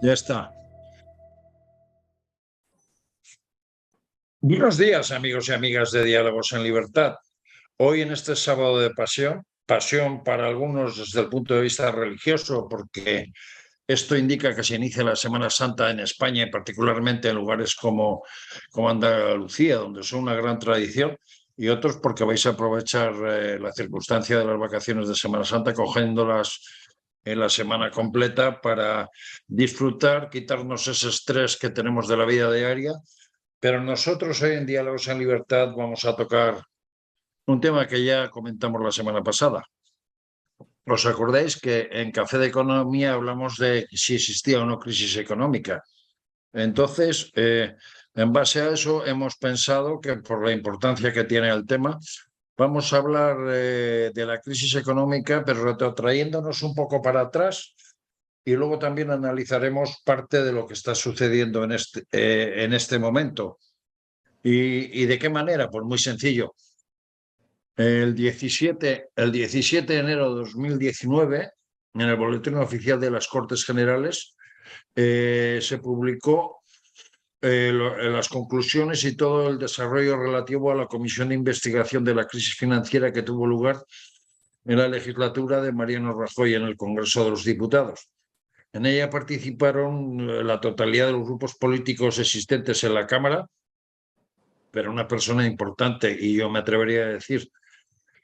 Ya está. Buenos días, amigos y amigas de Diálogos en Libertad. Hoy en este sábado de pasión para algunos desde el punto de vista religioso, porque esto indica que se inicia la Semana Santa en España y particularmente en lugares como Andalucía, donde son una gran tradición, y otros porque vais a aprovechar la circunstancia de las vacaciones de Semana Santa, cogiéndolas en la semana completa para disfrutar, quitarnos ese estrés que tenemos de la vida diaria. Pero nosotros hoy en Diálogos en Libertad vamos a tocar un tema que ya comentamos la semana pasada. ¿Os acordáis que en Café de Economía hablamos de si existía o no crisis económica? Entonces, en base a eso, hemos pensado que por la importancia que tiene el tema, vamos a hablar de la crisis económica, pero retrotrayéndonos un poco para atrás y luego también analizaremos parte de lo que está sucediendo en este momento. ¿Y de qué manera? Pues muy sencillo. El 17 de enero de 2019, en el Boletín Oficial de las Cortes Generales, se publicó las conclusiones y todo el desarrollo relativo a la Comisión de Investigación de la Crisis Financiera que tuvo lugar en la legislatura de Mariano Rajoy en el Congreso de los Diputados. En ella participaron la totalidad de los grupos políticos existentes en la Cámara, pero una persona importante, y yo me atrevería a decir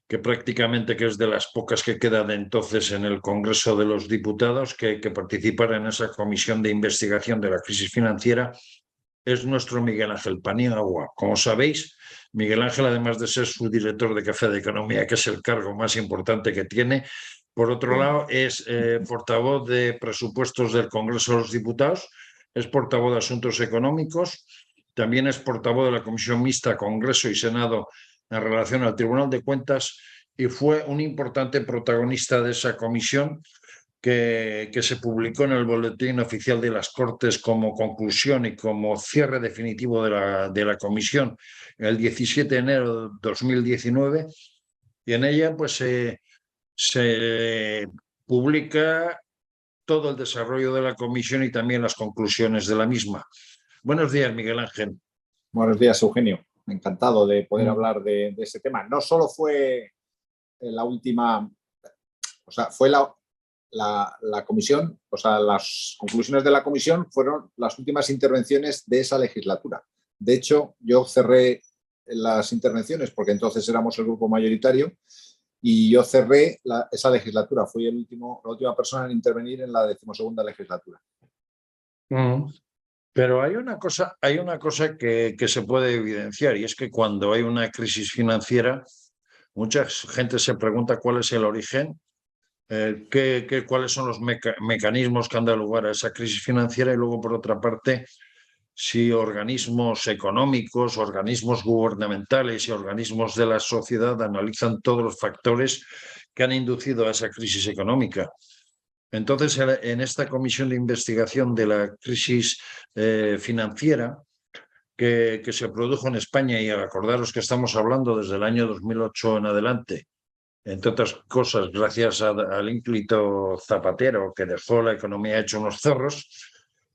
que prácticamente que es de las pocas que quedan entonces en el Congreso de los Diputados que participará en esa comisión de investigación de la crisis financiera, es nuestro Miguel Ángel Paniagua. Como sabéis, Miguel Ángel, además de ser su director de Café de Economía, que es el cargo más importante que tiene, por otro lado es portavoz de presupuestos del Congreso de los Diputados, es portavoz de Asuntos Económicos, también es portavoz de la Comisión Mixta Congreso y Senado en relación al Tribunal de Cuentas y fue un importante protagonista de esa comisión que se publicó en el Boletín Oficial de las Cortes como conclusión y como cierre definitivo de la comisión el 17 de enero de 2019, y en ella pues se publica todo el desarrollo de la comisión y también las conclusiones de la misma. Buenos días, Miguel Ángel. Buenos días, Eugenio. Encantado de poder hablar de ese tema. No solo fue la última, o sea, fue la comisión, o sea, las conclusiones de la comisión fueron las últimas intervenciones de esa legislatura. De hecho, yo cerré las intervenciones porque entonces éramos el grupo mayoritario y yo cerré esa legislatura. Fui la última persona en intervenir en la 12ª legislatura. Pero hay una cosa que se puede evidenciar, y es que cuando hay una crisis financiera, mucha gente se pregunta cuál es el origen, cuáles son los mecanismos que han dado lugar a esa crisis financiera, y luego, por otra parte, si organismos económicos, organismos gubernamentales y organismos de la sociedad analizan todos los factores que han inducido a esa crisis económica. Entonces, en esta comisión de investigación de la crisis financiera que se produjo en España, y acordaros que estamos hablando desde el año 2008 en adelante, entre otras cosas, gracias al ínclito Zapatero, que dejó la economía hecha unos zorros,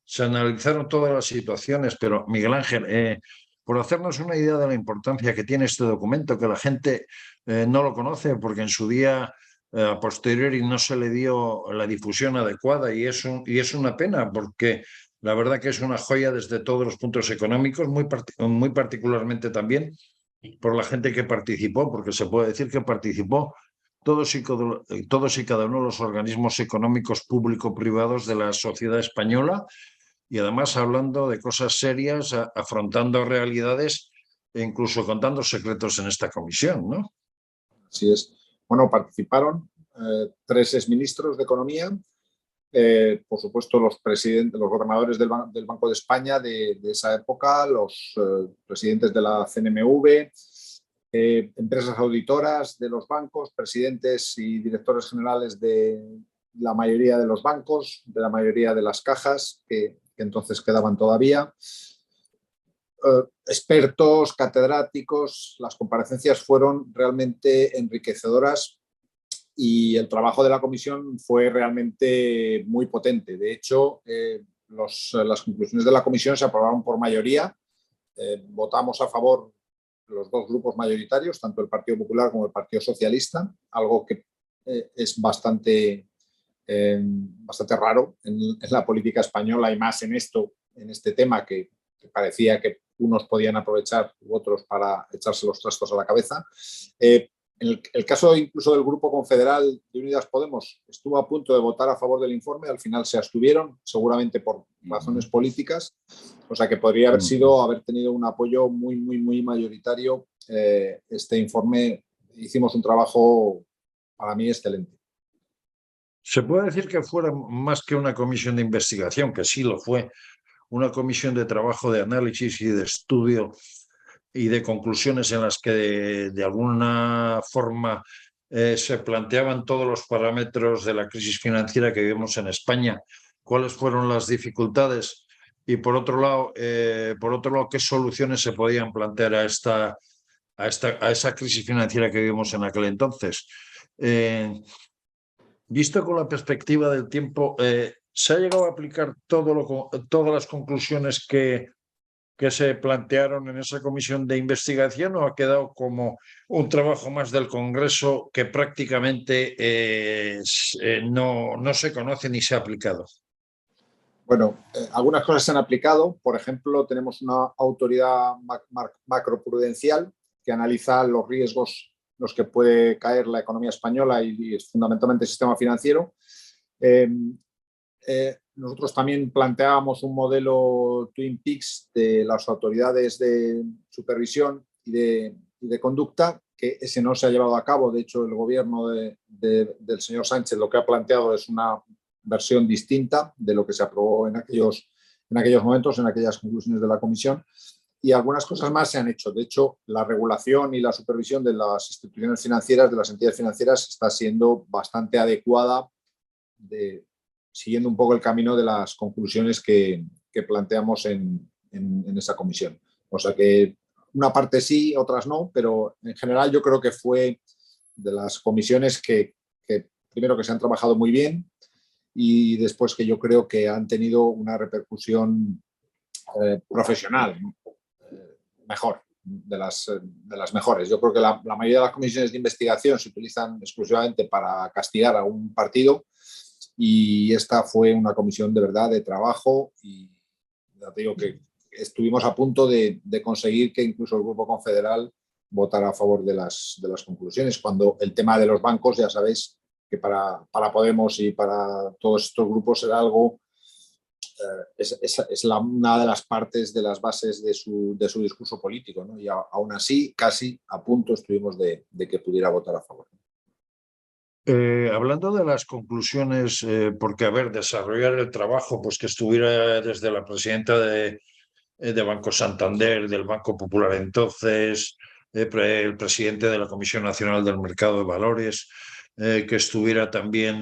se analizaron todas las situaciones. Pero, Miguel Ángel, por hacernos una idea de la importancia que tiene este documento, que la gente no lo conoce porque en su día a posteriori no se le dio la difusión adecuada, y es una pena porque la verdad que es una joya desde todos los puntos económicos, muy particularmente también por la gente que participó, porque se puede decir que participó todos y cada uno de los organismos económicos público-privados de la sociedad española, y además hablando de cosas serias, afrontando realidades e incluso contando secretos en esta comisión, ¿no? Así es. Bueno, participaron 3 exministros de Economía, por supuesto los gobernadores del Banco de España de esa época, los presidentes de la CNMV, empresas auditoras de los bancos, presidentes y directores generales de la mayoría de los bancos, de la mayoría de las cajas que entonces quedaban todavía, expertos, catedráticos. Las comparecencias fueron realmente enriquecedoras y el trabajo de la comisión fue realmente muy potente. De hecho, las conclusiones de la comisión se aprobaron por mayoría. Votamos a favor los dos grupos mayoritarios, tanto el Partido Popular como el Partido Socialista, algo que es bastante raro en la política española y más en este tema que parecía que unos podían aprovechar u otros para echarse los trastos a la cabeza. En el caso incluso del Grupo Confederal de Unidas Podemos, estuvo a punto de votar a favor del informe, al final se abstuvieron, seguramente por razones políticas, o sea que podría haber tenido un apoyo muy mayoritario. Este informe, hicimos un trabajo para mí excelente. Se puede decir que fuera más que una comisión de investigación, que sí lo fue, una comisión de trabajo, de análisis y de estudio y de conclusiones en las que de alguna forma se planteaban todos los parámetros de la crisis financiera que vivimos en España, cuáles fueron las dificultades y por otro lado, qué soluciones se podían plantear a esa crisis financiera que vivimos en aquel entonces. Visto con la perspectiva del tiempo, ¿se ha llegado a aplicar todas las conclusiones que se plantearon en esa comisión de investigación o ha quedado como un trabajo más del Congreso que prácticamente no se conoce ni se ha aplicado? Bueno, algunas cosas se han aplicado. Por ejemplo, tenemos una autoridad macroprudencial que analiza los riesgos en los que puede caer la economía española y fundamentalmente el sistema financiero. Nosotros también planteábamos un modelo Twin Peaks de las autoridades de supervisión y de conducta, que ese no se ha llevado a cabo. De hecho, el gobierno del señor Sánchez lo que ha planteado es una versión distinta de lo que se aprobó en aquellos momentos, en aquellas conclusiones de la comisión, y algunas cosas más se han hecho. De hecho, la regulación y la supervisión de las instituciones financieras, de las entidades financieras, está siendo bastante adecuada, siguiendo un poco el camino de las conclusiones que planteamos en esa comisión. O sea que una parte sí, otras no, pero en general yo creo que fue de las comisiones que primero que se han trabajado muy bien, y después que yo creo que han tenido una repercusión profesional mejor, de las mejores. Yo creo que la mayoría de las comisiones de investigación se utilizan exclusivamente para castigar a un partido, y esta fue una comisión de verdad de trabajo, y ya te digo que estuvimos a punto de conseguir que incluso el Grupo Confederal votara a favor de las conclusiones, cuando el tema de los bancos, ya sabéis, que para Podemos y para todos estos grupos era algo, es una de las partes, de las bases de su discurso político, ¿no? Y aún así, casi a punto estuvimos de que pudiera votar a favor. Hablando de las conclusiones, porque, a ver, desarrollar el trabajo, pues que estuviera desde la presidenta de Banco Santander, del Banco Popular entonces, el presidente de la Comisión Nacional del Mercado de Valores, que estuviera también,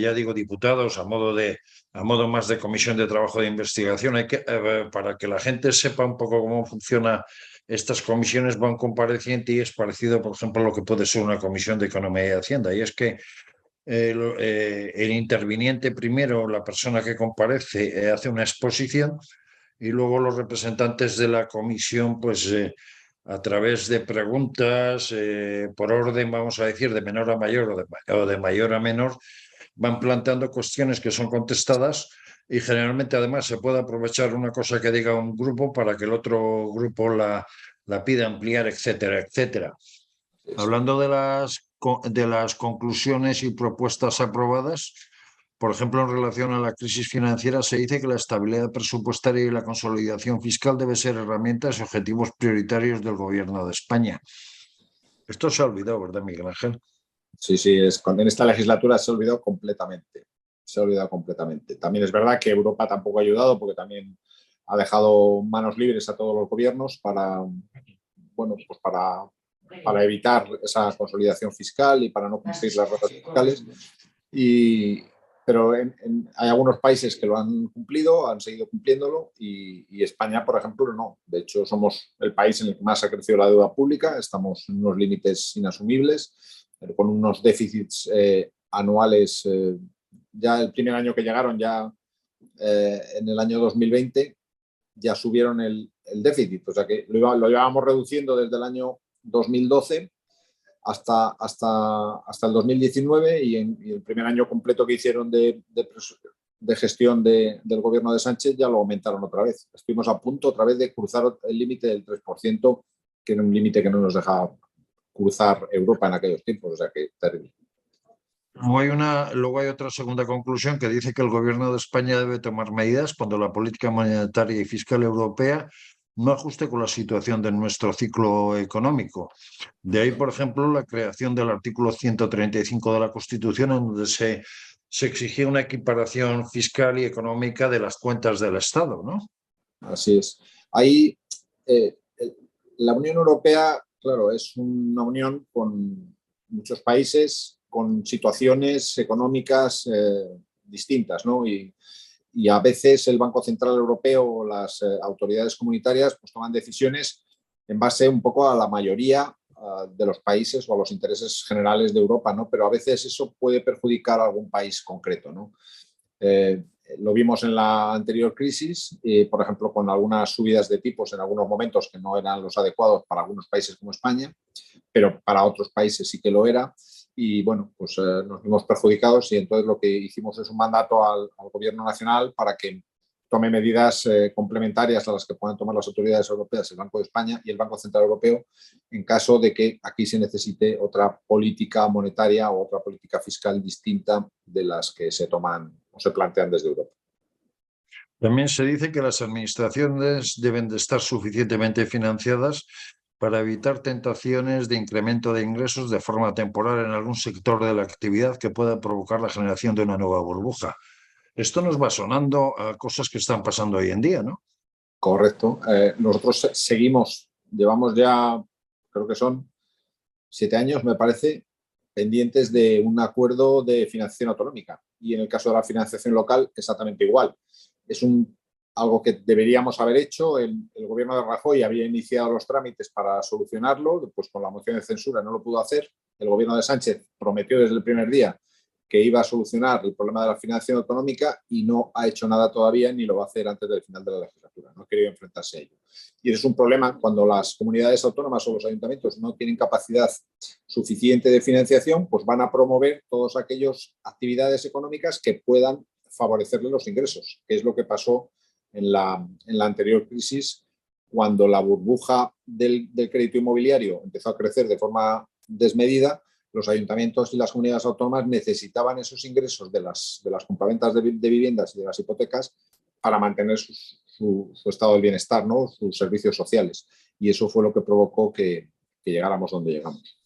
ya digo, diputados a modo más de comisión de trabajo de investigación. Para que la gente sepa un poco cómo funciona estas comisiones, va un compareciente y es parecido, por ejemplo, a lo que puede ser una comisión de Economía y Hacienda. Y es que el interviniente primero, la persona que comparece, hace una exposición y luego los representantes de la comisión, pues a través de preguntas, por orden, vamos a decir, de menor a mayor o de mayor a menor, van planteando cuestiones que son contestadas, y generalmente además se puede aprovechar una cosa que diga un grupo para que el otro grupo la pida ampliar, etcétera, etcétera. Hablando de las conclusiones y propuestas aprobadas, por ejemplo, en relación a la crisis financiera, se dice que la estabilidad presupuestaria y la consolidación fiscal deben ser herramientas y objetivos prioritarios del Gobierno de España. Esto se ha olvidado, ¿verdad, Miguel Ángel? Sí, en esta legislatura se ha olvidado completamente. También es verdad que Europa tampoco ha ayudado, porque también ha dejado manos libres a todos los gobiernos para evitar esa consolidación fiscal y para no cumplir las reglas fiscales. Pero hay algunos países que lo han cumplido, han seguido cumpliéndolo, y España, por ejemplo, no. De hecho, somos el país en el que más ha crecido la deuda pública, estamos en unos límites inasumibles, pero con unos déficits anuales. Ya el primer año que llegaron ya en el año 2020 ya subieron el déficit, o sea que lo llevábamos reduciendo desde el año 2012 hasta el 2019 y el primer año completo que hicieron de gestión del gobierno de Sánchez ya lo aumentaron otra vez. Estuvimos a punto otra vez de cruzar el límite del 3%, que era un límite que no nos dejaba cruzar Europa en aquellos tiempos, o sea que terrible. Luego hay otra segunda conclusión que dice que el gobierno de España debe tomar medidas cuando la política monetaria y fiscal europea no ajuste con la situación de nuestro ciclo económico. De ahí, por ejemplo, la creación del artículo 135 de la Constitución, en donde se exigía una equiparación fiscal y económica de las cuentas del Estado, ¿no? Así es. Ahí la Unión Europea, claro, es una unión con muchos países, con situaciones económicas distintas, ¿no? Y a veces el Banco Central Europeo o las autoridades comunitarias pues toman decisiones en base un poco a la mayoría de los países o a los intereses generales de Europa, ¿no? Pero a veces eso puede perjudicar a algún país concreto, ¿no? Lo vimos en la anterior crisis, por ejemplo, con algunas subidas de tipos en algunos momentos que no eran los adecuados para algunos países como España, pero para otros países sí que lo era. Y bueno, pues nos vimos perjudicados y entonces lo que hicimos es un mandato al gobierno nacional para que tome medidas complementarias a las que puedan tomar las autoridades europeas, el Banco de España y el Banco Central Europeo, en caso de que aquí se necesite otra política monetaria o otra política fiscal distinta de las que se toman o se plantean desde Europa. También se dice que las administraciones deben de estar suficientemente financiadas para evitar tentaciones de incremento de ingresos de forma temporal en algún sector de la actividad que pueda provocar la generación de una nueva burbuja. Esto nos va sonando a cosas que están pasando hoy en día, ¿no? Correcto. Nosotros llevamos ya, creo que son 7 años, me parece, pendientes de un acuerdo de financiación autonómica. Y en el caso de la financiación local, exactamente igual. Es algo que deberíamos haber hecho. El gobierno de Rajoy había iniciado los trámites para solucionarlo, pues con la moción de censura no lo pudo hacer. El gobierno de Sánchez prometió desde el primer día que iba a solucionar el problema de la financiación autonómica y no ha hecho nada todavía ni lo va a hacer antes del final de la legislatura. No ha querido enfrentarse a ello. Y es un problema cuando las comunidades autónomas o los ayuntamientos no tienen capacidad suficiente de financiación, pues van a promover todas aquellas actividades económicas que puedan favorecerle los ingresos, que es lo que pasó en la anterior crisis, cuando la burbuja del crédito inmobiliario empezó a crecer de forma desmedida. Los ayuntamientos y las comunidades autónomas necesitaban esos ingresos de las compraventas de viviendas y de las hipotecas para mantener su estado del bienestar, ¿no? Sus servicios sociales. Y eso fue lo que provocó que llegáramos donde llegamos.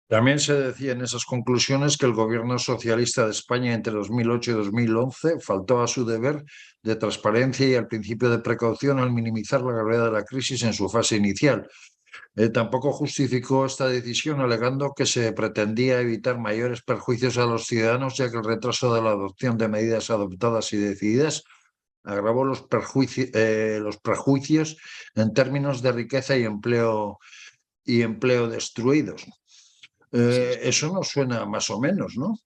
También se decía en esas conclusiones que el gobierno socialista de España entre 2008 y 2011 faltó a su deber de transparencia y al principio de precaución al minimizar la gravedad de la crisis en su fase inicial. Tampoco justificó esta decisión alegando que se pretendía evitar mayores perjuicios a los ciudadanos, ya que el retraso de la adopción de medidas adoptadas y decididas agravó los prejuicios en términos de riqueza y empleo destruidos. Eso nos suena más o menos, ¿no?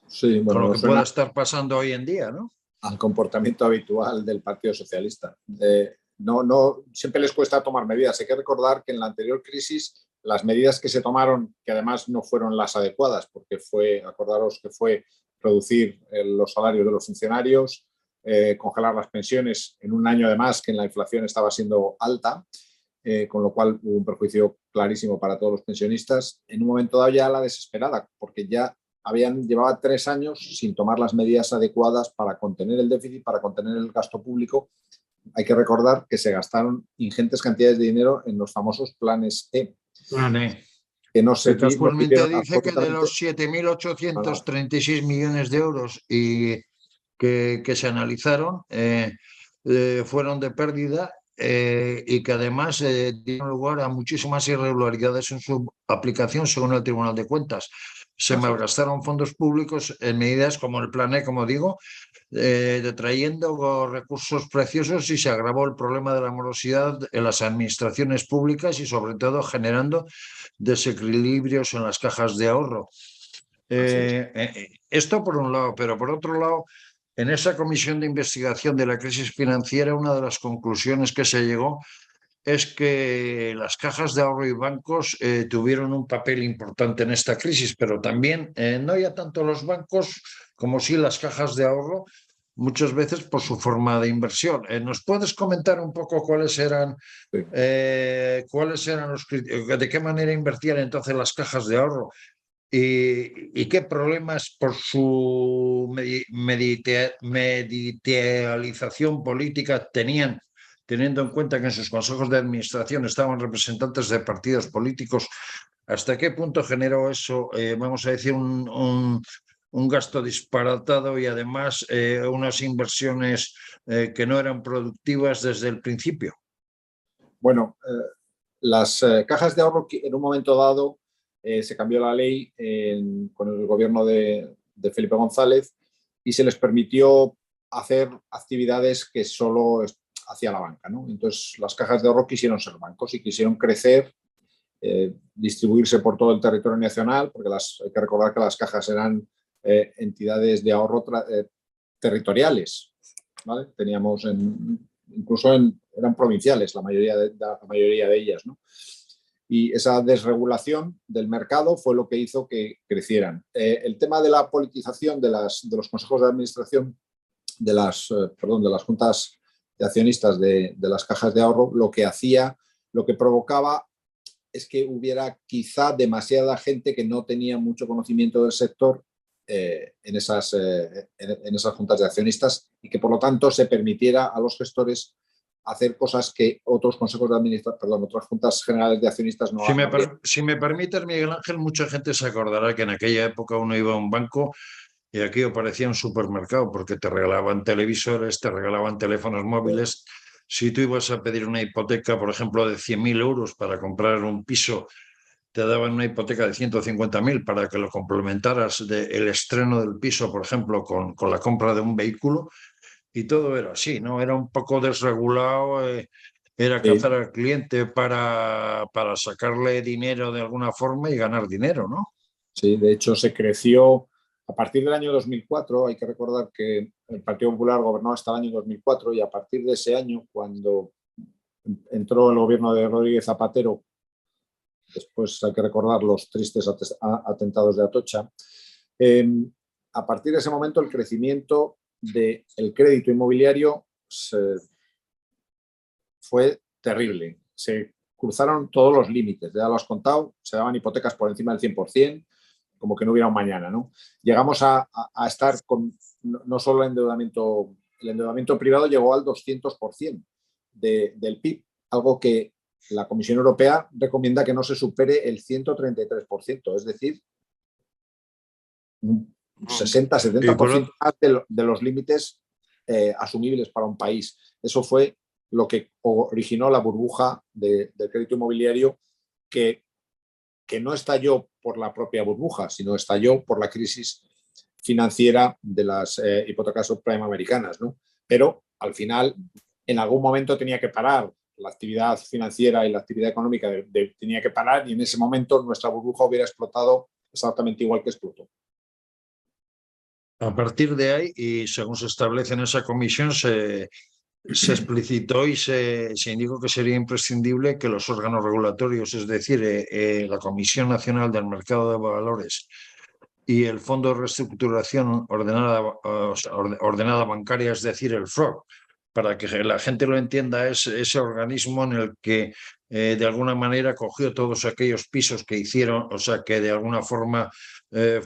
Sí, bueno, con lo que pueda estar pasando hoy en día, ¿no? Al comportamiento habitual del Partido Socialista. Siempre les cuesta tomar medidas. Hay que recordar que en la anterior crisis las medidas que se tomaron, que además no fueron las adecuadas, porque acordaros que fue reducir los salarios de los funcionarios, congelar las pensiones en un año además que la inflación estaba siendo alta, con lo cual hubo un perjuicio clarísimo para todos los pensionistas. En un momento dado ya la desesperada, porque ya llevaba 3 años sin tomar las medidas adecuadas para contener el déficit, para contener el gasto público. Hay que recordar que se gastaron ingentes cantidades de dinero en los famosos planes E. Que no se casualmente dice que de los 7.836 millones de euros que se analizaron fueron de pérdida y que además dieron lugar a muchísimas irregularidades en su aplicación según el Tribunal de Cuentas. Se malgastaron fondos públicos en medidas como el Plan E, como digo, detrayendo recursos preciosos y se agravó el problema de la morosidad en las administraciones públicas y sobre todo generando desequilibrios en las cajas de ahorro. Esto por un lado, pero por otro lado en esa comisión de investigación de la crisis financiera, una de las conclusiones que se llegó es que las cajas de ahorro y bancos tuvieron un papel importante en esta crisis, pero también no ya tanto los bancos como sí las cajas de ahorro, muchas veces por su forma de inversión. ¿Nos puedes comentar un poco Sí. cuáles eran de qué manera invertían entonces las cajas de ahorro? ¿Y qué problemas por su medicalización política tenían, teniendo en cuenta que en sus consejos de administración estaban representantes de partidos políticos? ¿Hasta qué punto generó eso, vamos a decir, un gasto disparatado y además unas inversiones que no eran productivas desde el principio? Bueno, las cajas de ahorro en un momento dado se cambió la ley con el gobierno de Felipe González y se les permitió hacer actividades que solo hacía la banca, ¿no? Entonces las cajas de ahorro quisieron ser bancos y quisieron crecer, distribuirse por todo el territorio nacional, porque hay que recordar que las cajas eran entidades de ahorro territoriales, ¿vale? Teníamos eran provinciales la mayoría de ellas, ¿no? Y esa desregulación del mercado fue lo que hizo que crecieran. El tema de la politización de los consejos de administración de las juntas de accionistas de las cajas de ahorro, lo que provocaba es que hubiera quizá demasiada gente que no tenía mucho conocimiento del sector en esas juntas de accionistas y que por lo tanto se permitiera a los gestores hacer cosas que otros consejos de administración, otras juntas generales de accionistas no habrían. Si me permites, Miguel Ángel, mucha gente se acordará que en aquella época uno iba a un banco y aquello parecía un supermercado porque te regalaban televisores, te regalaban teléfonos móviles. Si tú ibas a pedir una hipoteca, por ejemplo, de 100.000 euros para comprar un piso, te daban una hipoteca de 150.000 para que lo complementaras del estreno del piso, por ejemplo, con la compra de un vehículo. Y todo era así, ¿no? Era un poco desregulado, era cazar al cliente para sacarle dinero de alguna forma y ganar dinero, ¿no? Sí, de hecho se creció a partir del año 2004. Hay que recordar que el Partido Popular gobernó hasta el año 2004 y a partir de ese año, cuando entró el gobierno de Rodríguez Zapatero, después hay que recordar los tristes atentados de Atocha, a partir de ese momento el crecimiento del crédito inmobiliario fue terrible. Se cruzaron todos los límites, ya lo has contado, se daban hipotecas por encima del 100%, como que no hubiera un mañana, ¿no? Llegamos a estar con no solo el endeudamiento privado llegó al 200% del PIB, algo que la Comisión Europea recomienda que no se supere el 133%, es decir, un 60-70% más de los límites asumibles para un país. Eso fue lo que originó la burbuja del crédito inmobiliario que no estalló por la propia burbuja, sino estalló por la crisis financiera de las hipotecas subprime americanas, ¿no? Pero al final, en algún momento tenía que parar la actividad financiera y la actividad económica tenía que parar y en ese momento nuestra burbuja hubiera explotado exactamente igual que explotó. A partir de ahí, y según se establece en esa comisión, se explicitó y se indicó que sería imprescindible que los órganos regulatorios, es decir, la Comisión Nacional del Mercado de Valores y el Fondo de Reestructuración Ordenada Bancaria, es decir, el FROB, para que la gente lo entienda, es ese organismo en el que de alguna manera cogió todos aquellos pisos que hicieron, o sea, que de alguna forma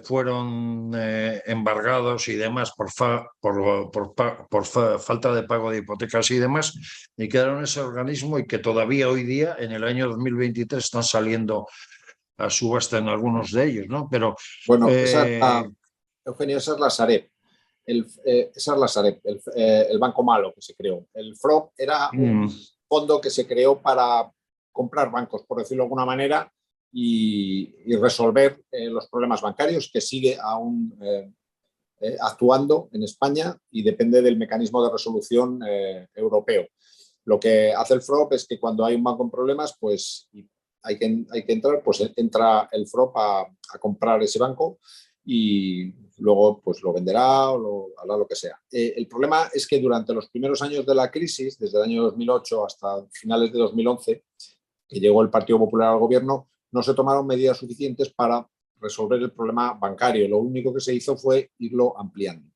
fueron embargados y demás por falta de pago de hipotecas y demás, y quedaron ese organismo y que todavía hoy día, en el año 2023, están saliendo a subasta en algunos de ellos, ¿no? Pero bueno, Eugenio, esa es la Sareb. Esa es la Sareb, el banco malo que se creó. El FROB era un fondo que se creó para comprar bancos, por decirlo de alguna manera, y resolver los problemas bancarios, que sigue aún actuando en España y depende del mecanismo de resolución europeo. Lo que hace el FROB es que cuando hay un banco en problemas, pues hay que entrar, pues entra el FROB a comprar ese banco y luego pues lo venderá o hará lo que sea. El problema es que durante los primeros años de la crisis, desde el año 2008 hasta finales de 2011, que llegó el Partido Popular al gobierno, no se tomaron medidas suficientes para resolver el problema bancario. Lo único que se hizo fue irlo ampliando.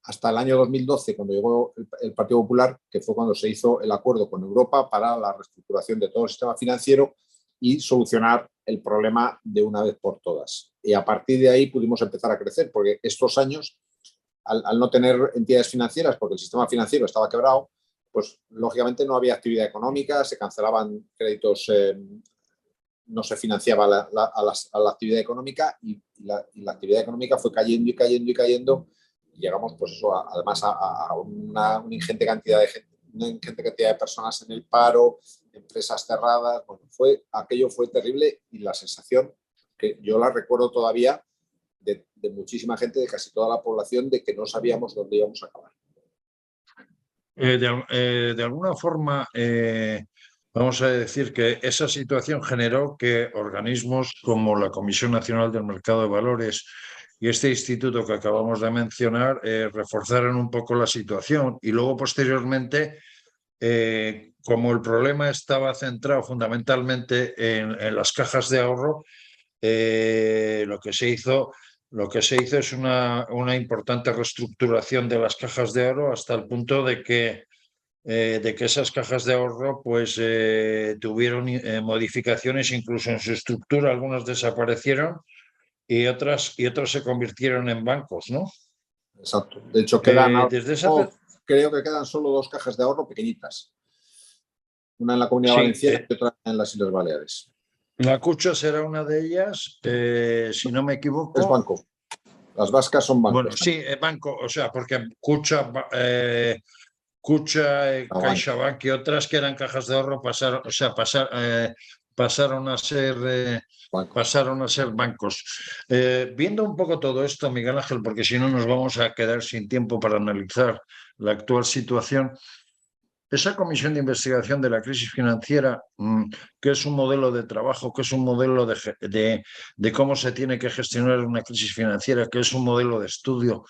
Hasta el año 2012, cuando llegó el Partido Popular, que fue cuando se hizo el acuerdo con Europa para la reestructuración de todo el sistema financiero y solucionar el problema de una vez por todas. Y a partir de ahí pudimos empezar a crecer, porque estos años, al no tener entidades financieras, porque el sistema financiero estaba quebrado, pues lógicamente no había actividad económica, se cancelaban créditos, no se financiaba a la actividad económica y la actividad económica fue cayendo y cayendo y cayendo. Y llegamos, pues eso, además a una ingente cantidad de personas en el paro, empresas cerradas. Bueno, aquello fue terrible y la sensación, que yo la recuerdo todavía, de muchísima gente, de casi toda la población, de que no sabíamos dónde íbamos a acabar. De alguna forma, vamos a decir que esa situación generó que organismos como la Comisión Nacional del Mercado de Valores y este instituto que acabamos de mencionar reforzaran un poco la situación y luego posteriormente, como el problema estaba centrado fundamentalmente en las cajas de ahorro, lo que se hizo es una importante reestructuración de las cajas de ahorro hasta el punto de que esas cajas de ahorro pues, tuvieron modificaciones incluso en su estructura, algunas desaparecieron y otras se convirtieron en bancos, ¿no? Exacto. De hecho, creo que quedan solo 2 cajas de ahorro pequeñitas. Una en la Comunidad Valenciana y otra en las Islas Baleares. La Cucha será una de ellas, si no me equivoco. Es banco. Las vascas son bancos. Bueno, sí, banco, o sea, porque Cucha, CaixaBank y otras que eran cajas de ahorro pasaron a ser bancos. Viendo un poco todo esto, Miguel Ángel, porque si no nos vamos a quedar sin tiempo para analizar la actual situación. Esa comisión de investigación de la crisis financiera, que es un modelo de trabajo, que es un modelo de cómo se tiene que gestionar una crisis financiera, que es un modelo de estudio,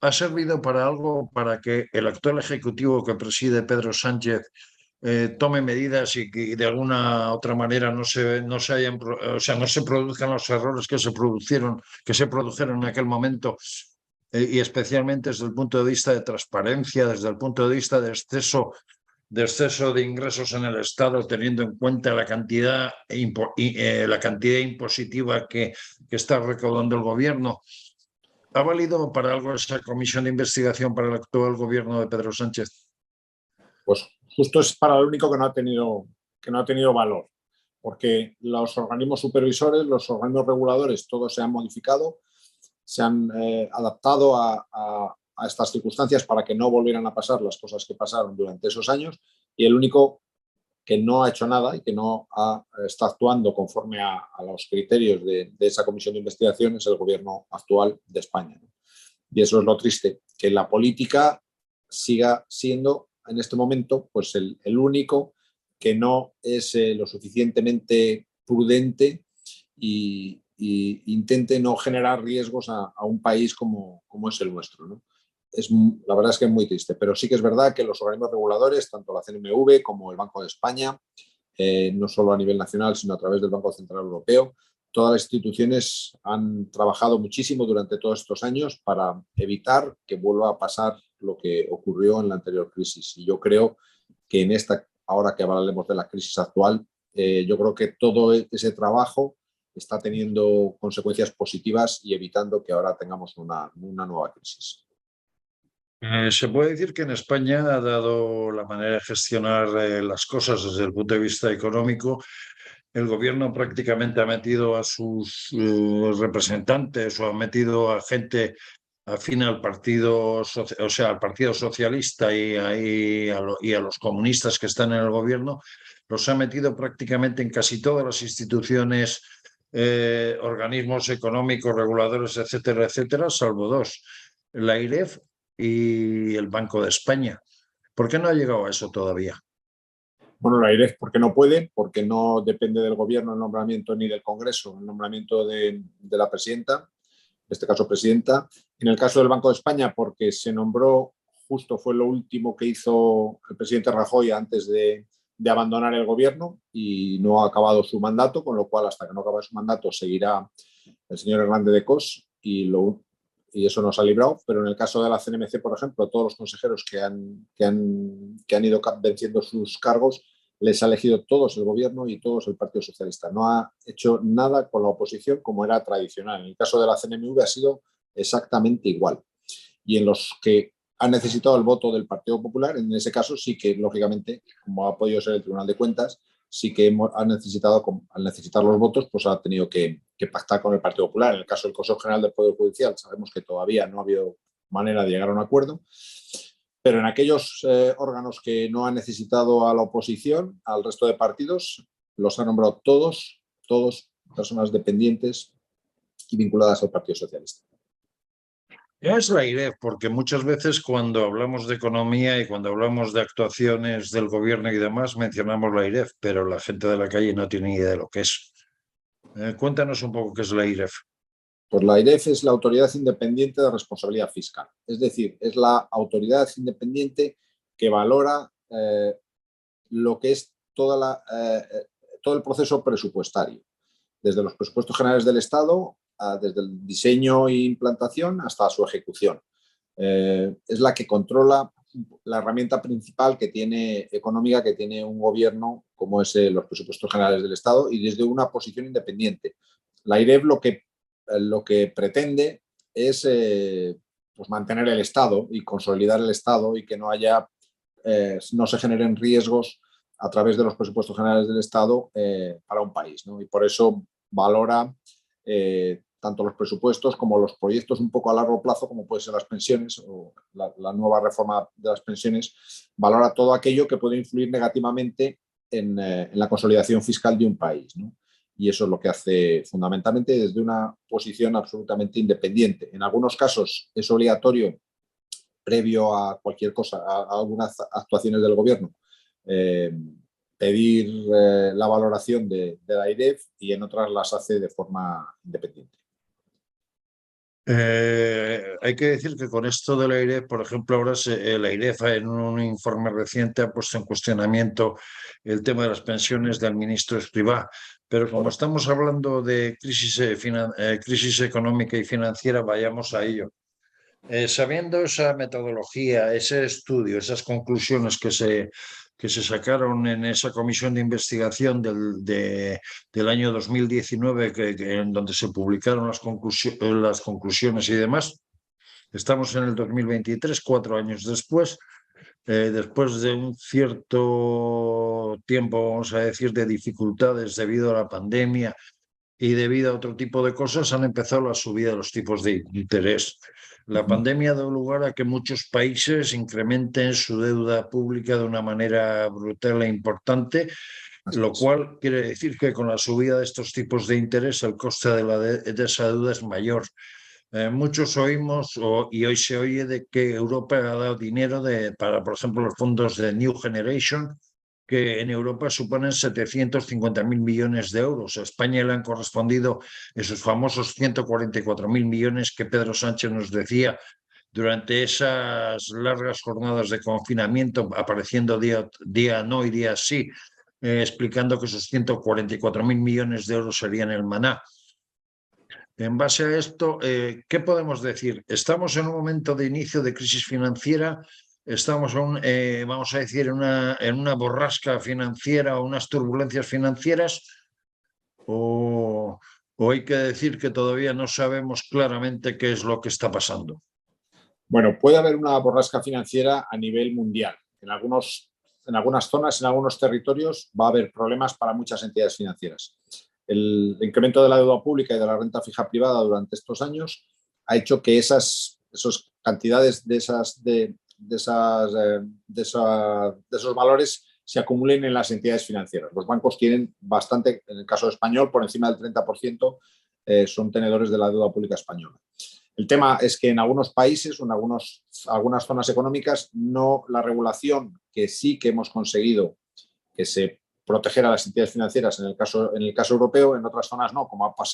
¿ha servido para algo para que el actual ejecutivo que preside Pedro Sánchez tome medidas y que de alguna otra manera no se produzcan los errores que se produjeron en aquel momento? Y especialmente desde el punto de vista de transparencia, desde el punto de vista de exceso de ingresos en el Estado, teniendo en cuenta la cantidad impositiva que está recaudando el gobierno. ¿Ha valido para algo esa comisión de investigación para el actual gobierno de Pedro Sánchez? Pues justo es para lo único que no ha tenido valor, porque los organismos supervisores, los organismos reguladores, todos se han modificado, se han adaptado a estas circunstancias para que no volvieran a pasar las cosas que pasaron durante esos años, y el único que no ha hecho nada y que no está actuando conforme a los criterios de esa comisión de investigación es el gobierno actual de España. Y eso es lo triste, que la política siga siendo en este momento pues el único que no es lo suficientemente prudente y intente no generar riesgos a un país como es el nuestro, ¿no? La verdad es que es muy triste, pero sí que es verdad que los organismos reguladores, tanto la CNMV como el Banco de España, no solo a nivel nacional, sino a través del Banco Central Europeo, todas las instituciones han trabajado muchísimo durante todos estos años para evitar que vuelva a pasar lo que ocurrió en la anterior crisis. Y yo creo que en esta, ahora que hablaremos de la crisis actual, yo creo que todo ese trabajo está teniendo consecuencias positivas y evitando que ahora tengamos una nueva crisis. Se puede decir que en España ha dado la manera de gestionar las cosas desde el punto de vista económico. El gobierno prácticamente ha metido a sus representantes o ha metido a gente afín al partido, al Partido Socialista y a los comunistas que están en el gobierno, los ha metido prácticamente en casi todas las instituciones, organismos económicos, reguladores, etcétera, etcétera, salvo 2, la AIREF y el Banco de España. ¿Por qué no ha llegado a eso todavía? Bueno, la AIREF porque no puede, porque no depende del gobierno el nombramiento ni del Congreso, el nombramiento de la presidenta. este caso presidenta. En el caso del Banco de España, porque se nombró, justo fue lo último que hizo el presidente Rajoy antes de abandonar el gobierno y no ha acabado su mandato, con lo cual hasta que no acabe su mandato seguirá el señor Hernández de Cos y eso nos ha librado. Pero en el caso de la CNMC, por ejemplo, todos los consejeros que han ido venciendo sus cargos, les ha elegido todos el gobierno y todos el Partido Socialista. No ha hecho nada con la oposición como era tradicional. En el caso de la CNMV ha sido exactamente igual. Y en los que han necesitado el voto del Partido Popular, en ese caso sí que, lógicamente, como ha podido ser el Tribunal de Cuentas, sí que al necesitar los votos, pues ha tenido que pactar con el Partido Popular. En el caso del Consejo General del Poder Judicial, sabemos que todavía no ha habido manera de llegar a un acuerdo, pero en aquellos órganos que no han necesitado a la oposición, al resto de partidos, los ha nombrado todos personas dependientes y vinculadas al Partido Socialista. Ya es la IREF, porque muchas veces cuando hablamos de economía y cuando hablamos de actuaciones del gobierno y demás, mencionamos la IREF, pero la gente de la calle no tiene idea de lo que es. Cuéntanos un poco qué es la IREF. Pues la IREF es la Autoridad Independiente de Responsabilidad Fiscal. Es decir, es la autoridad independiente que valora lo que es todo el proceso presupuestario, desde los presupuestos generales del Estado, desde el diseño e implantación hasta su ejecución. Es la que controla la herramienta principal económica que tiene un gobierno, como es los presupuestos generales del Estado, y desde una posición independiente. La IREF lo que pretende es pues mantener el Estado y consolidar el Estado y que no se generen riesgos a través de los presupuestos generales del Estado para un país, ¿no? Y por eso valora tanto los presupuestos como los proyectos un poco a largo plazo, como pueden ser las pensiones o la nueva reforma de las pensiones, valora todo aquello que puede influir negativamente en la consolidación fiscal de un país, ¿no? Y eso es lo que hace fundamentalmente desde una posición absolutamente independiente. En algunos casos es obligatorio, previo a cualquier cosa, a algunas actuaciones del gobierno, pedir la valoración de la IREF, y en otras las hace de forma independiente. Hay que decir que con esto de la IREF, por ejemplo, ahora la IREF en un informe reciente ha puesto en cuestionamiento el tema de las pensiones del ministro Escrivá, pero como estamos hablando de crisis económica y financiera, vayamos a ello. Sabiendo esa metodología, ese estudio, esas conclusiones que se sacaron en esa comisión de investigación del año 2019, en donde se publicaron las conclusiones y demás, estamos en el 2023, 4 años después. Después de un cierto tiempo, vamos a decir, de dificultades debido a la pandemia y debido a otro tipo de cosas, han empezado la subida de los tipos de interés. La pandemia ha dado lugar a que muchos países incrementen su deuda pública de una manera brutal e importante, lo cual quiere decir que con la subida de estos tipos de interés el coste de esa deuda es mayor. Muchos oímos y hoy se oye de que Europa ha dado dinero para, por ejemplo, los fondos de New Generation, que en Europa suponen 750.000 millones de euros. A España le han correspondido esos famosos 144.000 millones que Pedro Sánchez nos decía durante esas largas jornadas de confinamiento, apareciendo día no y día sí, explicando que esos 144.000 millones de euros serían el maná. En base a esto, ¿qué podemos decir? Estamos en un momento de inicio de crisis financiera, estamos, vamos a decir, en una borrasca financiera o unas turbulencias financieras, o hay que decir que todavía no sabemos claramente qué es lo que está pasando. Bueno, puede haber una borrasca financiera a nivel mundial. En algunas zonas, en algunos territorios, va a haber problemas para muchas entidades financieras. El incremento de la deuda pública y de la renta fija privada durante estos años ha hecho que esas cantidades de esos valores se acumulen en las entidades financieras. Los bancos tienen bastante, en el caso español, por encima del 30% son tenedores de la deuda pública española. El tema es que en algunos países o en algunas zonas económicas la regulación que sí que hemos conseguido que se proteger a las entidades financieras en el caso europeo, en otras zonas no, como ha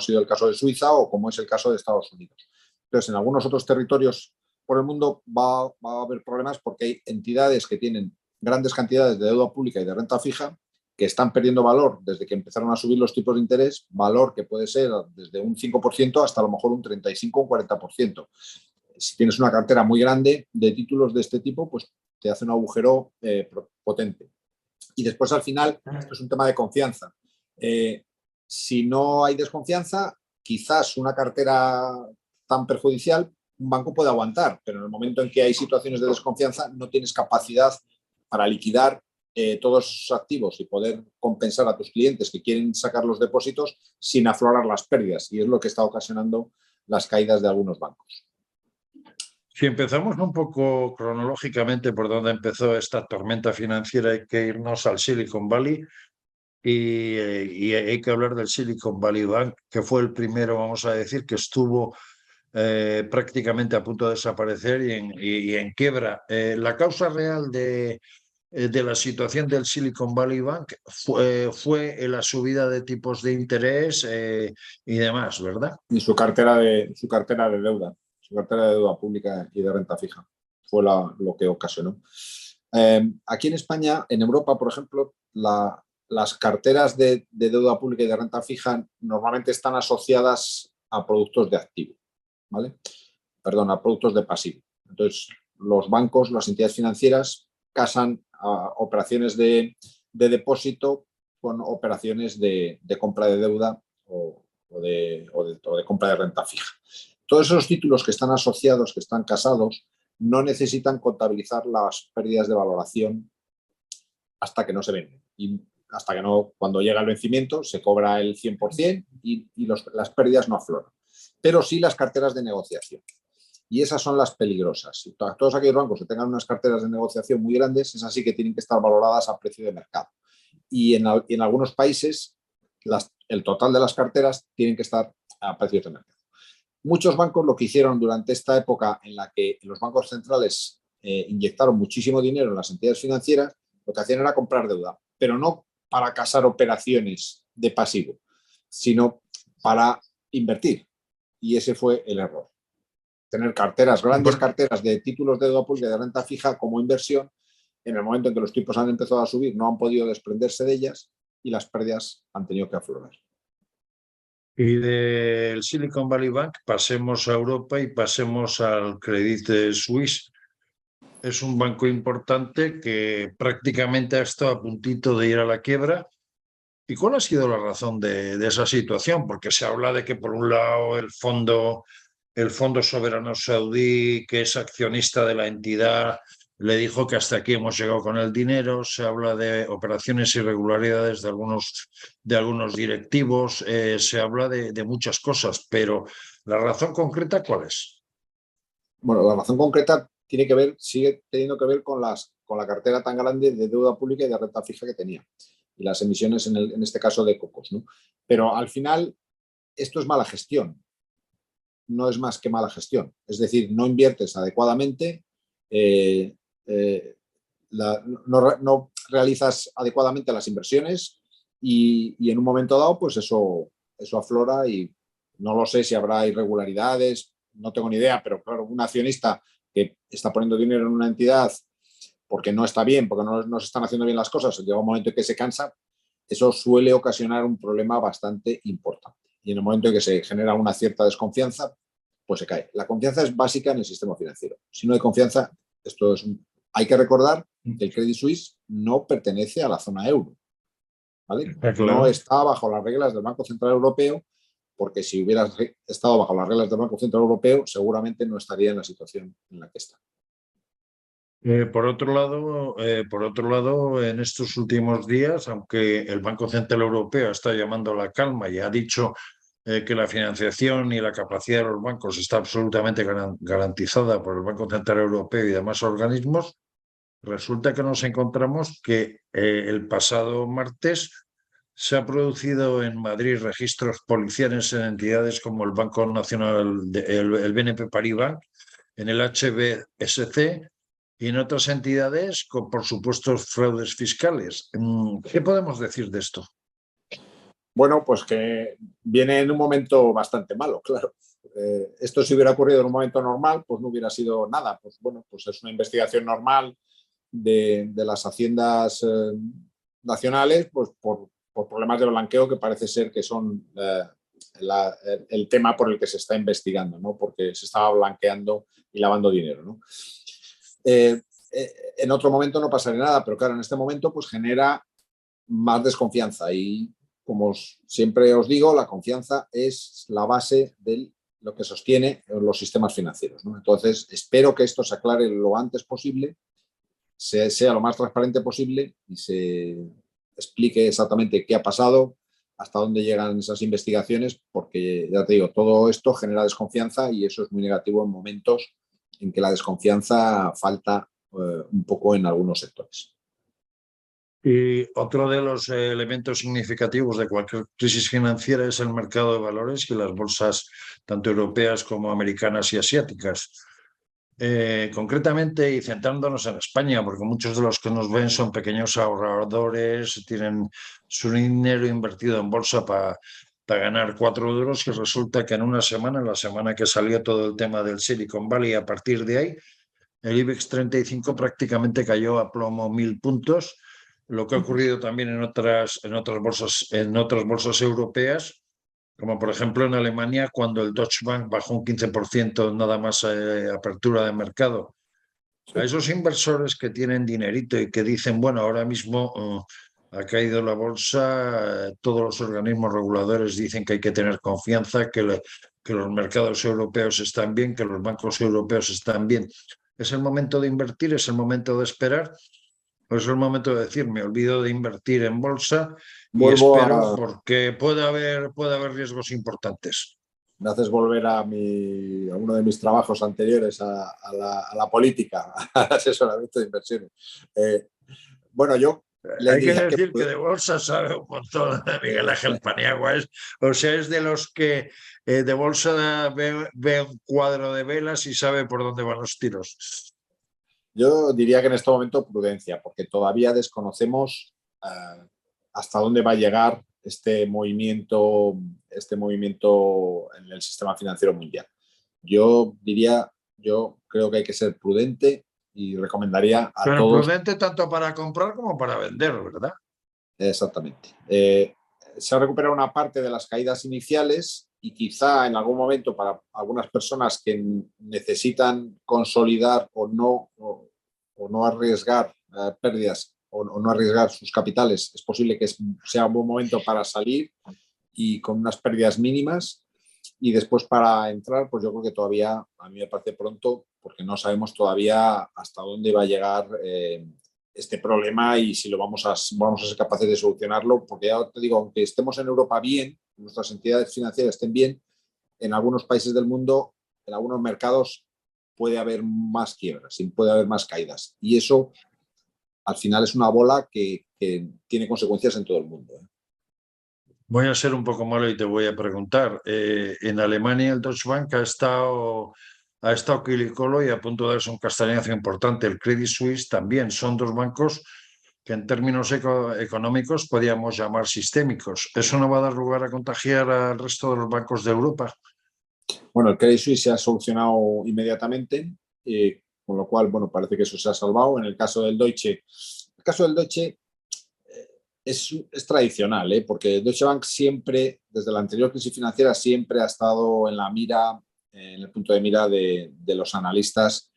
sido el caso de Suiza o como es el caso de Estados Unidos. Entonces, en algunos otros territorios por el mundo va a haber problemas porque hay entidades que tienen grandes cantidades de deuda pública y de renta fija que están perdiendo valor desde que empezaron a subir los tipos de interés, valor que puede ser desde un 5% hasta a lo mejor un 35 o un 40%. Si tienes una cartera muy grande de títulos de este tipo, pues te hace un agujero potente. Y después, al final, esto es un tema de confianza. Si no hay desconfianza, quizás una cartera tan perjudicial, un banco puede aguantar, pero en el momento en que hay situaciones de desconfianza, no tienes capacidad para liquidar todos esos activos y poder compensar a tus clientes que quieren sacar los depósitos sin aflorar las pérdidas. Y es lo que está ocasionando las caídas de algunos bancos. Si empezamos un poco cronológicamente por donde empezó esta tormenta financiera, hay que irnos al Silicon Valley y hay que hablar del Silicon Valley Bank, que fue el primero, vamos a decir, que estuvo prácticamente a punto de desaparecer y en quiebra. La causa real de la situación del Silicon Valley Bank fue la subida de tipos de interés y demás, ¿verdad? Y su cartera de deuda. Su cartera de deuda pública y de renta fija. Fue lo que ocasionó. Aquí en España, en Europa, por ejemplo, las carteras de deuda pública y de renta fija normalmente están asociadas a productos de activo, ¿vale? Perdón, a productos de pasivo. Entonces, los bancos, las entidades financieras casan operaciones de depósito con operaciones de compra de deuda o de compra de renta fija. Todos esos títulos que están asociados, que están casados, no necesitan contabilizar las pérdidas de valoración hasta que no se venden. Y hasta que no, cuando llega el vencimiento, se cobra el 100% y las pérdidas no afloran. Pero sí las carteras de negociación. Y esas son las peligrosas. Todos aquellos bancos que tengan unas carteras de negociación muy grandes, esas sí que tienen que estar valoradas a precio de mercado. Y en algunos países, el total de las carteras tienen que estar a precios de mercado. Muchos bancos lo que hicieron durante esta época en la que los bancos centrales inyectaron muchísimo dinero en las entidades financieras, lo que hacían era comprar deuda, pero no para casar operaciones de pasivo, sino para invertir. Y ese fue el error. Tener grandes carteras de títulos de deuda pública y de renta fija como inversión, en el momento en que los tipos han empezado a subir, no han podido desprenderse de ellas y las pérdidas han tenido que aflorar. Y del Silicon Valley Bank pasemos a Europa y pasemos al Credit Suisse. Es un banco importante que prácticamente ha estado a puntito de ir a la quiebra. ¿Y cuál ha sido la razón de esa situación? Porque se habla de que, por un lado, el Fondo Soberano Saudí, que es accionista de la entidad, le dijo que hasta aquí hemos llegado con el dinero. Se habla de operaciones irregularidades de algunos directivos, se habla de muchas cosas, pero ¿la razón concreta cuál es? Bueno, la razón concreta sigue teniendo que ver con la cartera tan grande de deuda pública y de renta fija que tenía. Y las emisiones, en este caso, de cocos, ¿no? Pero al final, esto es mala gestión. No es más que mala gestión. Es decir, no inviertes adecuadamente, no realizas adecuadamente las inversiones y en un momento dado, pues eso aflora y no lo sé si habrá irregularidades, no tengo ni idea, pero claro, un accionista que está poniendo dinero en una entidad porque no está bien, porque no se están haciendo bien las cosas, llega un momento en que se cansa, eso suele ocasionar un problema bastante importante. Y en el momento en que se genera una cierta desconfianza, pues se cae. La confianza es básica en el sistema financiero. Si no hay confianza, hay que recordar que el Credit Suisse no pertenece a la zona euro, ¿vale? Claro. No está bajo las reglas del Banco Central Europeo, porque si hubiera estado bajo las reglas del Banco Central Europeo, seguramente no estaría en la situación en la que está. Por otro lado, en estos últimos días, aunque el Banco Central Europeo está llamando a la calma y ha dicho que la financiación y la capacidad de los bancos está absolutamente garantizada por el Banco Central Europeo y demás organismos, resulta que nos encontramos que el pasado martes se ha producido en Madrid registros policiales en entidades como el Banco Nacional, el BNP Paribas, en el HSBC, y en otras entidades con, por supuesto, fraudes fiscales. ¿Qué podemos decir de esto? Bueno, pues que viene en un momento bastante malo, claro. Esto si hubiera ocurrido en un momento normal, pues no hubiera sido nada. Pues bueno, pues es una investigación normal de las haciendas nacionales, pues por problemas de blanqueo que parece ser que son el tema por el que se está investigando, ¿no? Porque se estaba blanqueando y lavando dinero, ¿no? En otro momento no pasaría nada, pero claro, en este momento pues genera más desconfianza y como siempre os digo, la confianza es la base de lo que sostiene los sistemas financieros, ¿no? Entonces, espero que esto se aclare lo antes posible, sea lo más transparente posible y se explique exactamente qué ha pasado, hasta dónde llegan esas investigaciones, porque ya te digo, todo esto genera desconfianza y eso es muy negativo en momentos en que la desconfianza falta un poco en algunos sectores. Y otro de los elementos significativos de cualquier crisis financiera es el mercado de valores y las bolsas, tanto europeas como americanas y asiáticas. Concretamente, y centrándonos en España, porque muchos de los que nos ven son pequeños ahorradores, tienen su dinero invertido en bolsa para ganar 4 duros, y resulta que en una semana, la semana que salió todo el tema del Silicon Valley, a partir de ahí, el IBEX 35 prácticamente cayó a plomo 1.000 puntos, lo que ha ocurrido también en otras bolsas europeas, como por ejemplo en Alemania, cuando el Deutsche Bank bajó un 15% nada más apertura de mercado. A Sí. esos inversores que tienen dinerito y que dicen, bueno, ahora mismo ha caído la bolsa, todos los organismos reguladores dicen que hay que tener confianza, que los mercados europeos están bien, que los bancos europeos están bien. ¿Es el momento de invertir? ¿Es el momento de esperar? ¿O es el momento de decir, me olvido de invertir en bolsa y Vuelvo espero a, porque puede haber riesgos importantes? Me haces volver a uno de mis trabajos anteriores, a la política, al asesoramiento de inversiones. Eh, bueno, yo le Hay que diría que decir que de bolsa sabe un montón Miguel Ángel Paniagua. O sea, es de los que de bolsa ve un cuadro de velas y sabe por dónde van los tiros. yo diría que en este momento prudencia, porque todavía desconocemos hasta dónde va a llegar este movimiento en el sistema financiero mundial. Yo creo que hay que ser prudente y recomendaría a Pero todos. prudente tanto para comprar como para vender, ¿verdad? Exactamente. Se ha recuperado una parte de las caídas iniciales y quizá en algún momento para algunas personas que necesitan consolidar o no arriesgar pérdidas o no arriesgar sus capitales, es posible que sea un buen momento para salir y con unas pérdidas mínimas. Y después para entrar, pues yo creo que todavía, a mí me parece pronto, porque no sabemos todavía hasta dónde va a llegar este problema y si vamos a ser capaces de solucionarlo, porque ya te digo, aunque estemos en Europa bien, nuestras entidades financieras estén bien, en algunos países del mundo, en algunos mercados puede haber más quiebras, puede haber más caídas. Y eso al final es una bola que tiene consecuencias en todo el mundo. Voy a ser un poco malo y te voy a preguntar. En Alemania el Deutsche Bank ha estado quilicolo y a punto de darse un castañazo importante. El Credit Suisse también. Son dos bancos que en términos económicos podríamos llamar sistémicos. ¿Eso no va a dar lugar a contagiar al resto de los bancos de Europa? Bueno, el Credit Suisse se ha solucionado inmediatamente, con lo cual, bueno, parece que eso se ha salvado. En el caso del Deutsche es tradicional, porque Deutsche Bank siempre, desde la anterior crisis financiera, siempre ha estado en la mira, en el punto de mira de los analistas.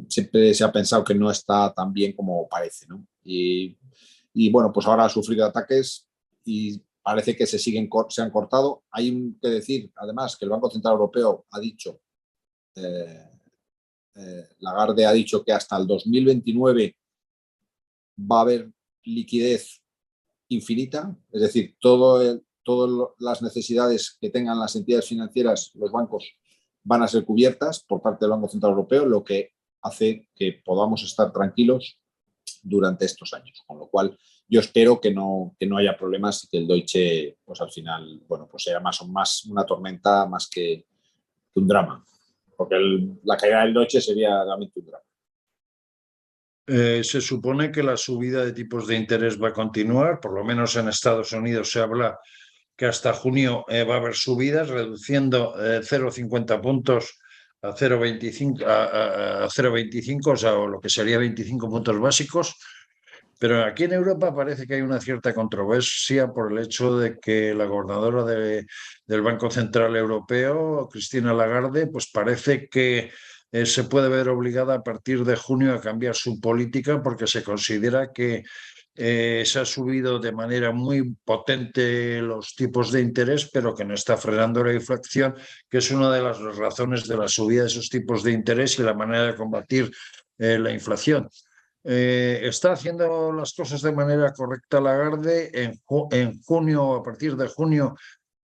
Siempre se ha pensado que no está tan bien como parece, ¿no? Y bueno, pues ahora ha sufrido ataques y parece que se han cortado. Hay que decir, además, que el Banco Central Europeo ha dicho, Lagarde ha dicho que hasta el 2029 va a haber liquidez infinita, es decir, todas las necesidades que tengan las entidades financieras, los bancos, van a ser cubiertas por parte del Banco Central Europeo, lo que hace que podamos estar tranquilos durante estos años. Con lo cual, yo espero que no haya problemas y que el Deutsche, pues al final, bueno, pues sea más una tormenta más que un drama. Porque la caída del Deutsche sería realmente un drama. Se supone que la subida de tipos de interés va a continuar, por lo menos en Estados Unidos se habla que hasta junio va a haber subidas, reduciendo 0,50 puntos a 0,25, a 0,25, o sea, o lo que sería 25 puntos básicos. Pero aquí en Europa parece que hay una cierta controversia por el hecho de que la gobernadora del Banco Central Europeo, Christine Lagarde, pues parece que se puede ver obligada a partir de junio a cambiar su política porque se considera que se ha subido de manera muy potente los tipos de interés, pero que no está frenando la inflación, que es una de las razones de la subida de esos tipos de interés y la manera de combatir la inflación. Está haciendo las cosas de manera correcta Lagarde. En junio, a partir de junio,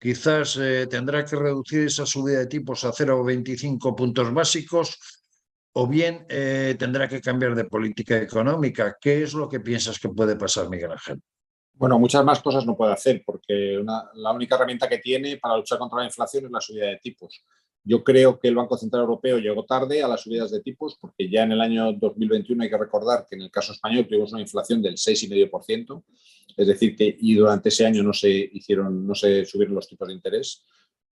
quizás tendrá que reducir esa subida de tipos a 0,25 puntos básicos o bien tendrá que cambiar de política económica. ¿Qué es lo que piensas que puede pasar, Miguel Ángel? Bueno, muchas más cosas no puede hacer porque la única herramienta que tiene para luchar contra la inflación es la subida de tipos. Yo creo que el Banco Central Europeo llegó tarde a las subidas de tipos porque ya en el año 2021 hay que recordar que en el caso español tuvimos una inflación del 6,5%, es decir, que y durante ese año no se subieron los tipos de interés.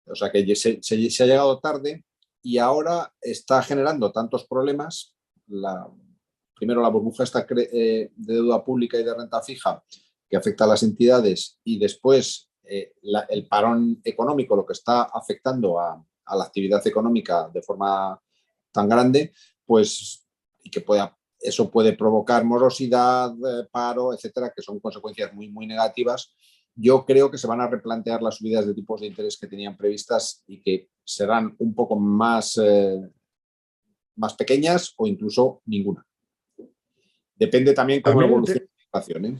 O sea que se ha llegado tarde y ahora está generando tantos problemas. Primero la burbuja de deuda pública y de renta fija que afecta a las entidades y después el parón económico, lo que está afectando a la actividad económica de forma tan grande, pues y que eso puede provocar morosidad, paro, etcétera, que son consecuencias muy, muy negativas. Yo creo que se van a replantear las subidas de tipos de interés que tenían previstas y que serán un poco más pequeñas o incluso ninguna. Depende también cómo evolucione la inflación, ¿eh?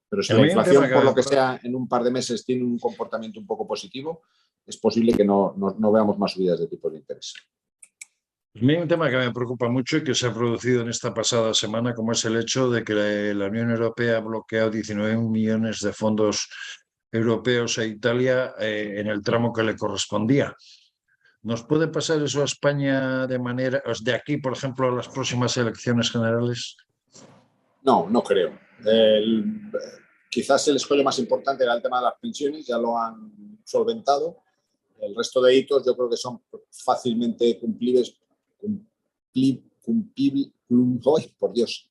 Pero si la inflación, por lo que sea, en un par de meses tiene un comportamiento un poco positivo, es posible que no veamos más subidas de tipos de interés. A mí hay un tema que me preocupa mucho y que se ha producido en esta pasada semana, como es el hecho de que la Unión Europea ha bloqueado 19 millones de fondos europeos a Italia en el tramo que le correspondía. ¿Nos puede pasar eso a España de aquí, por ejemplo, a las próximas elecciones generales? No, no creo. Quizás el escollo más importante era el tema de las pensiones, ya lo han solventado. El resto de hitos yo creo que son fácilmente cumplibles, por Dios,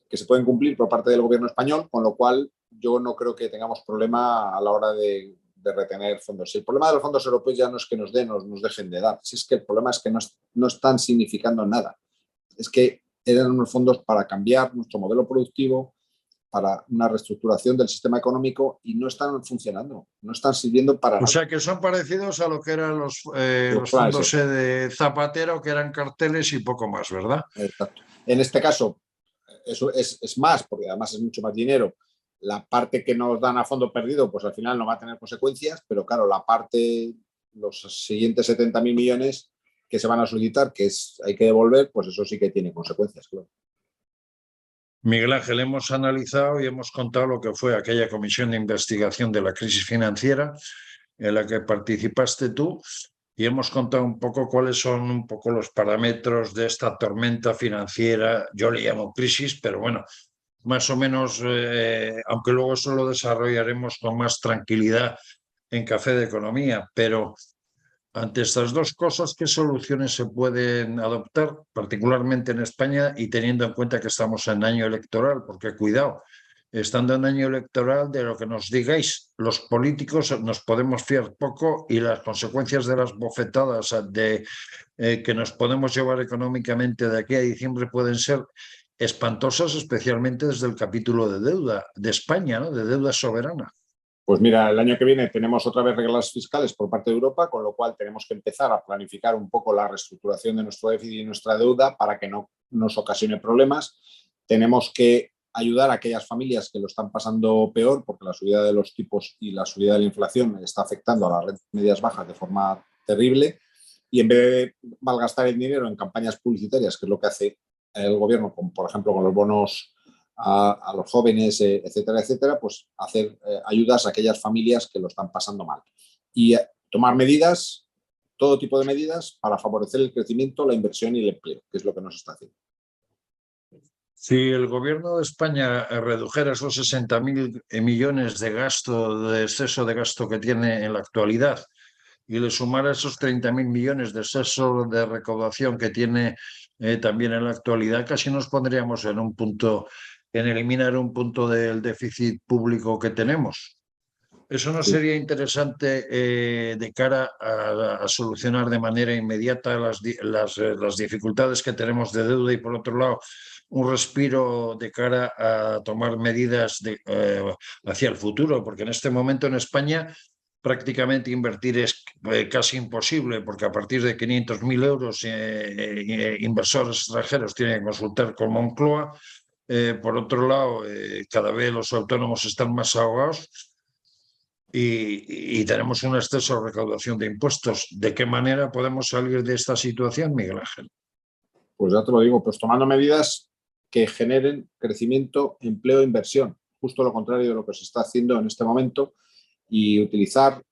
que se pueden cumplir por parte del gobierno español, con lo cual yo no creo que tengamos problema a la hora de retener fondos. El problema de los fondos europeos ya no es que nos dejen de dar, si es que el problema es que no están significando nada. Es que eran unos fondos para cambiar nuestro modelo productivo, para una reestructuración del sistema económico y no están funcionando, no están sirviendo para nada. O sea, que son parecidos a lo que eran los fondos de Zapatero, que eran carteles y poco más, ¿verdad? Exacto. En este caso, eso es más, porque además es mucho más dinero. La parte que nos dan a fondo perdido, pues al final no va a tener consecuencias, pero claro, los siguientes 70.000 millones que se van a solicitar, hay que devolver, pues eso sí que tiene consecuencias, claro. Miguel Ángel, hemos analizado y hemos contado lo que fue aquella comisión de investigación de la crisis financiera en la que participaste tú y hemos contado un poco cuáles son un poco los parámetros de esta tormenta financiera. Yo le llamo crisis, pero bueno, más o menos, aunque luego eso lo desarrollaremos con más tranquilidad en Café de Economía, pero ante estas dos cosas, ¿qué soluciones se pueden adoptar, particularmente en España y teniendo en cuenta que estamos en año electoral? Porque cuidado, estando en año electoral, de lo que nos digáis, los políticos nos podemos fiar poco y las consecuencias de las bofetadas que nos podemos llevar económicamente de aquí a diciembre pueden ser espantosas, especialmente desde el capítulo de deuda de España, ¿no? De deuda soberana. Pues mira, el año que viene tenemos otra vez reglas fiscales por parte de Europa, con lo cual tenemos que empezar a planificar un poco la reestructuración de nuestro déficit y nuestra deuda para que no nos ocasione problemas. Tenemos que ayudar a aquellas familias que lo están pasando peor, porque la subida de los tipos y la subida de la inflación está afectando a las rentas medias bajas de forma terrible. Y en vez de malgastar el dinero en campañas publicitarias, que es lo que hace el gobierno, por ejemplo, con los bonos a los jóvenes, etcétera, etcétera, pues hacer ayudas a aquellas familias que lo están pasando mal. Y tomar medidas, todo tipo de medidas, para favorecer el crecimiento, la inversión y el empleo, que es lo que nos está haciendo. Si el gobierno de España redujera esos 60.000 millones de gasto, de exceso de gasto que tiene en la actualidad, y le sumara esos 30.000 millones de exceso de recaudación que tiene también en la actualidad, casi nos pondríamos en un punto, en eliminar un punto del déficit público que tenemos. ¿Eso no Sí. sería interesante de cara a solucionar de manera inmediata las dificultades que tenemos de deuda y, por otro lado, un respiro de cara a tomar medidas hacia el futuro? Porque en este momento en España prácticamente invertir es casi imposible, porque a partir de 500.000 euros inversores extranjeros tienen que consultar con Moncloa. Por otro lado, cada vez los autónomos están más ahogados. Y tenemos un exceso de recaudación de impuestos. ¿De qué manera podemos salir de esta situación, Miguel Ángel? Pues ya te lo digo, pues tomando medidas que generen crecimiento, empleo e inversión, justo lo contrario de lo que se está haciendo en este momento, y utilizar,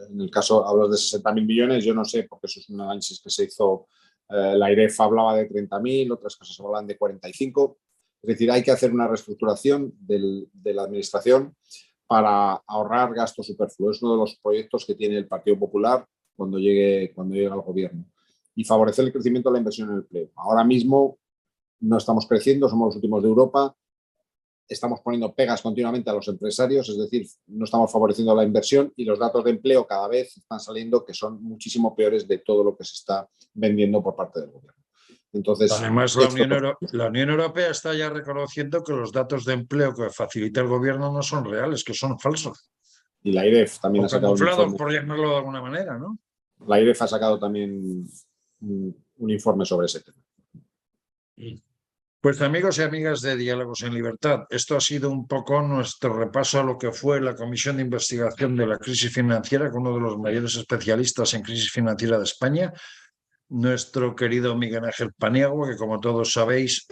en el caso hablas de 60.000 millones, yo no sé, porque eso es un análisis que se hizo, la AIREF hablaba de 30.000, otras cosas hablan de 45, es decir, hay que hacer una reestructuración de la administración para ahorrar gasto superfluo. Es uno de los proyectos que tiene el Partido Popular cuando llegue al gobierno. Y favorecer el crecimiento de la inversión en el empleo. Ahora mismo no estamos creciendo, somos los últimos de Europa, estamos poniendo pegas continuamente a los empresarios, es decir, no estamos favoreciendo la inversión y los datos de empleo cada vez están saliendo que son muchísimo peores de todo lo que se está vendiendo por parte del gobierno. Entonces, además, la Unión Europea está ya reconociendo que los datos de empleo que facilita el gobierno no son reales, que son falsos. Y la AIREF también o ha sacado un informe. Por llamarlo de alguna manera, ¿no? La AIREF ha sacado también un informe sobre ese tema. Pues amigos y amigas de Diálogos en Libertad, esto ha sido un poco nuestro repaso a lo que fue la Comisión de Investigación de la Crisis Financiera con uno de los mayores especialistas en crisis financiera de España, nuestro querido Miguel Ángel Paniagua, que como todos sabéis,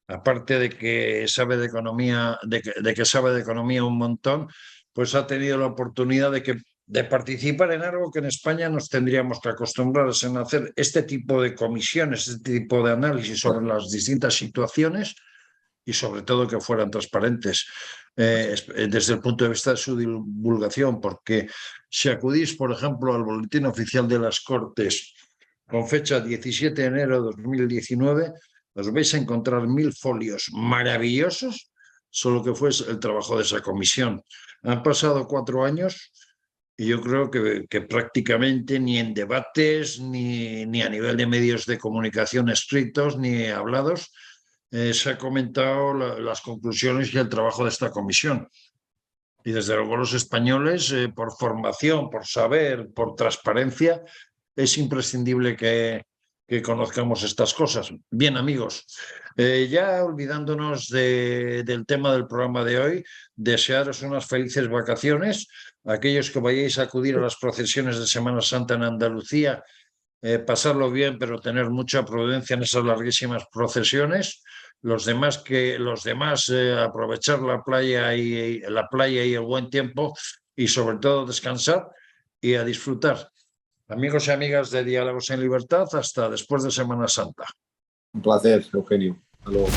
aparte de que sabe de economía, de que sabe de economía un montón, pues ha tenido la oportunidad de participar en algo que en España nos tendríamos que acostumbrar en hacer este tipo de comisiones, este tipo de análisis sobre las distintas situaciones y sobre todo que fueran transparentes desde el punto de vista de su divulgación, porque si acudís, por ejemplo, al Boletín Oficial de las Cortes con fecha 17 de enero de 2019, os vais a encontrar 1000 folios maravillosos sobre lo que fue el trabajo de esa comisión. Han pasado 4 años y yo creo que prácticamente ni en debates, ni a nivel de medios de comunicación escritos, ni hablados, se ha comentado las conclusiones y el trabajo de esta comisión. Y desde luego los españoles, por formación, por saber, por transparencia, es imprescindible que conozcamos estas cosas. Bien, amigos, ya olvidándonos del tema del programa de hoy, desearos unas felices vacaciones. Aquellos que vayáis a acudir a las procesiones de Semana Santa en Andalucía, pasarlo bien, pero tener mucha prudencia en esas larguísimas procesiones. Los demás aprovechar la playa y el buen tiempo y sobre todo descansar y a disfrutar. Amigos y amigas de Diálogos en Libertad, hasta después de Semana Santa. Un placer, Eugenio. Hasta luego.